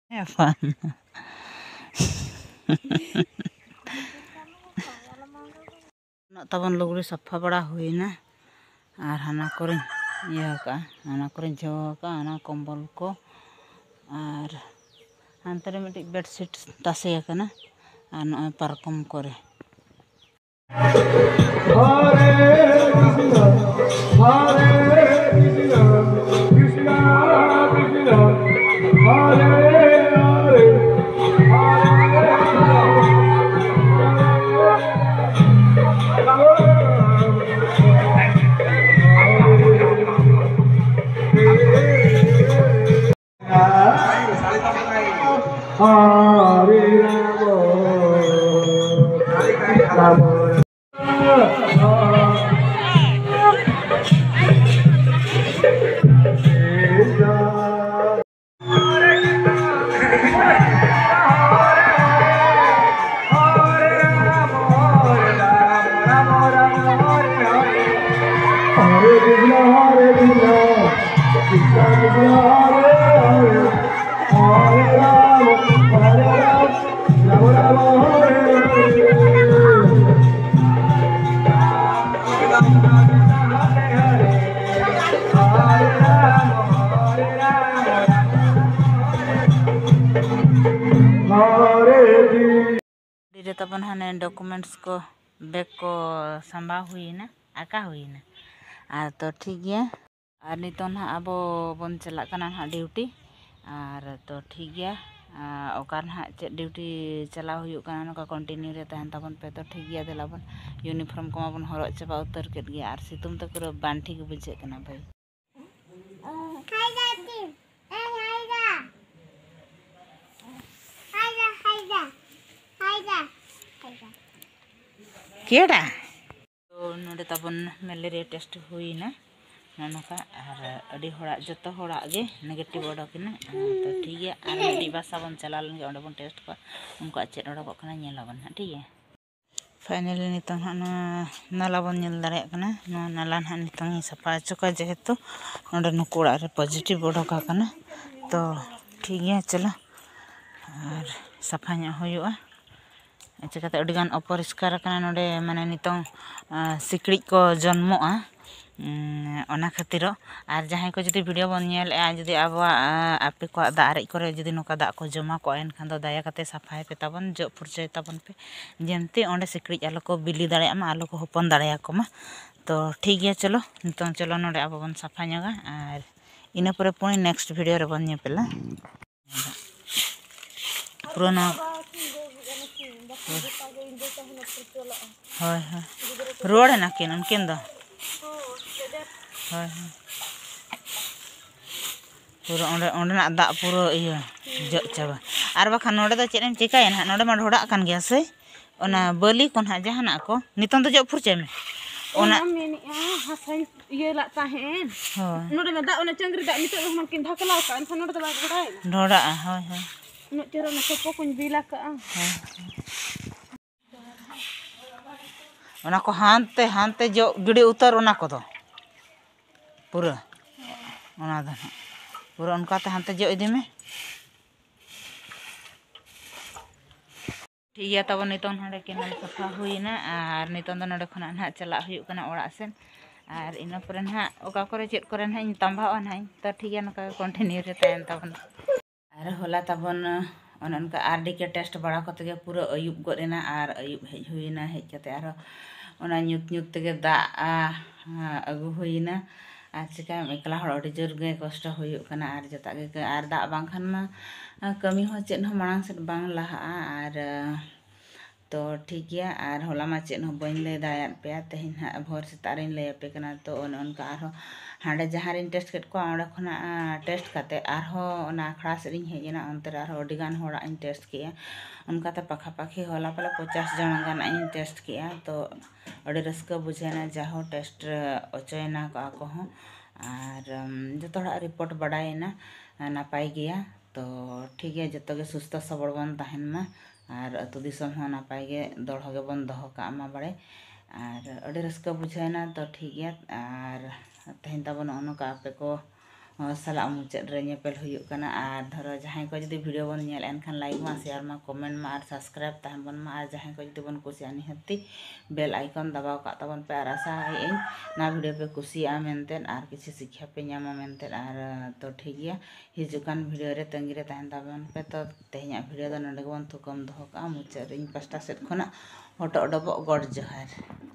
Have fun. Tabon lugri safa bada huina ar hana korin iya ka hana korin jawa ka hana kombol ko ar antare mitik bedsheet tase ya kana ar no parkom kore Diri tabon hane documents ko bag ko samba huina aka huina ar to ठीक गया ar niton ha abo bon chalak kana ha duty ar to ठीक गया okar ha che duty chala huyuk kana noka continue re tahan tabon pe to ठीक गया dela bon uniform ko bon horok chaba utar ket gya ar situm to pura banthi ge bujhe kana bhai केड़ा तो नोडे तबन malaria test हुई ना ननका और अड़ी होड़ा जतो होड़ा गे नेगेटिव ओडकिना तो ठीक है और अड़ी बासा बन चला लगे ओडे बन टेस्ट को उनको चेक ओडो कना नेलाबन ठीक है फाइनली नितन ना नाला बन नेल दाड़े कना नो नाला ना नितन सफा चुका जेहेतु नोडे नुकुड़ा रे पॉजिटिव ओडका कना तो ठीक है चलो और सफा nya होयुआ चिकाते अडिगान अपरिष्कार कना नोडे माने नितों सिकड़ी को जन्मोआ ओना खातिरो आर जहां को जदि वीडियो बन नेल जदि आबवा आपे को दारे करे जदि नोका दा को जमा को एन खान दो दया कते सफाय पे ताबन जो फुरचय ताबन पे जेमते ओंडे सिकड़ी आलो को बिली दाड़े मा आलो को हपन दाड़े को मा तो ठीक है चलो नितों चलो नोडे आबो बन सफा ᱧᱚᱜᱟ आर इना परे पुणी नेक्स्ट वीडियो रे बन नेपेला पुराना ᱦᱳᱭ ᱦᱳᱭ ᱨᱩᱣᱟᱹᱲ ᱮᱱᱟᱠᱤᱱ ᱩᱱᱠᱤᱱ ᱫᱚ ᱦᱳᱭ ᱯᱩᱨᱟᱹ ᱚᱸᱰᱮᱱᱟᱜ ᱫᱟᱜ ᱯᱩᱨᱟᱹ ᱤᱭᱟᱹ ᱡᱚᱜ ᱪᱟᱵᱟ ᱟᱨ ᱵᱟᱠᱷᱟᱱ ᱱᱚᱰᱮ ᱫᱚ ᱪᱮᱫ ᱮᱢ ᱪᱤᱠᱟᱹᱭᱟ ᱱᱟᱦᱟᱜ ᱱᱚᱰᱮ ᱢᱟ ᱰᱷᱚᱲᱟᱜ ᱠᱟᱱ ᱜᱮᱭᱟ ᱥᱮ ᱚᱱᱟ ᱵᱟᱹᱞᱤ ᱠᱚ ᱱᱟᱦᱟᱜ ᱡᱟᱦᱟᱱᱟᱜ ᱠᱚ ᱱᱤᱛᱚᱝ ᱫᱚ ᱡᱚᱜ ᱯᱷᱩᱨᱪᱟᱹᱭ ᱢᱮ ᱚᱱᱟ ᱢᱮᱱᱮᱜᱼᱟ ᱦᱟᱥᱟᱧ ᱤᱭᱟᱹ ᱞᱟᱜ ᱛᱟᱦᱮᱱ ᱱᱚᱰᱮ ᱢᱟ ᱫᱟᱜ ᱚᱱᱟ ᱪᱟᱝᱜᱨᱤ ᱫᱟᱜ ᱱᱤᱛᱚᱜ ᱫᱚ ᱢᱟᱱᱠᱤᱱ ᱰᱷᱟᱠᱞᱟᱣ ᱠᱟᱜᱼᱟ ᱮᱱᱠᱷᱟᱱ ᱱᱚᱰᱮ ᱫᱚ ᱵᱟᱭ ᱰᱷᱚᱲᱟᱜᱼᱟ ᱦᱳᱭ ᱦᱳᱭ ᱩᱱᱟᱹᱜ ᱪᱮᱦᱨᱟ ᱚᱱᱟ ᱥᱚᱯᱚ ᱠᱚᱧ ᱵᱤᱞᱟ ᱠᱟᱜᱼᱟ ᱚᱱᱟ ᱠᱚ ᱦᱟᱱᱛᱮ ᱦᱟᱱᱛᱮ ᱡᱚᱜ ᱜᱤᱰᱤ ᱩᱛᱟᱹᱨ ᱚᱱᱟ ᱠᱚᱫᱚ ᱯᱩᱨᱟᱹ ᱚᱱᱟ ᱫᱚ पूरा उनकाते हांते जो इदी में ठीक है तब नितों नोडे केनाल सफा हुईना और नितों दो नोडे खना ना चला हुयुक कना ओड़ा सेन और इना परे ना ओका करे चेत करे ना इन तंबाओ ना तो ठीक है नका कंटिन्यू रे तायन तबन और होला तबन अनका आरडी के टेस्ट बड़ा कते के पूरा अयुब गोरेना और अयुब हेज हुईना हेज कते आरो ओना न्यूत न्यूत ते दा अगु हुईना आज चिका एकला हड़ अड़ी जोर गे कष्ट हुयुक कना और जता गे और दा बांखान मा कमी हो चेन हो मांग से बांग लहा और तो ठीक गया और होला मा चेन हो बइन ले दायात पे तेहिन हा भोर से तारिन ले पे कना तो उनका आरो हांडे जहारिन टेस्ट केट को आंडे खना टेस्ट काते आरो ओना खड़ा सेरिन हेजना अंतर आरो अडिगान होड़ा इन टेस्ट किया उनका तो पाखा पाखी होला पले 50 जन गान इन टेस्ट किया तो अड़ी रस्का बुझेना जाहो टेस्ट अचयना को हो और जो थोड़ा रिपोर्ट बढ़ाएना नापाई गया तो ठीक है जो गे सुस्थ सबल बन तहन मा और अतु दिसम हो नापाई गे दड़ो गे बन दहो का मा बड़े और अड़ी रस्का बुझेना तो ठीक है और तेहन तबन अनका आपे को साला मुचाद रे नेपेल हुयुग कना आर धरो जहां को जदि वीडियो बन नेल एनखान लाइक मा शेयर मा कमेंट मा आर सब्सक्राइब ताहन बन मा आर जहां को जदि बन कुसिया निहत्ती बेल आइकन दबाव का तबन पे आर आशा है ना वीडियो पे कुसिया मेनतेन आर किसी शिक्षा पे ᱧᱟᱢᱟ मेनतेन आर तो ठीक गया हिजुकान वीडियो रे तंगी रे ताहन तबन पे तो तेहኛ वीडियो द नडे बन थुकम दोहो का मुचाद रे पास्टा सेट खना हटो डबो गड जोहार।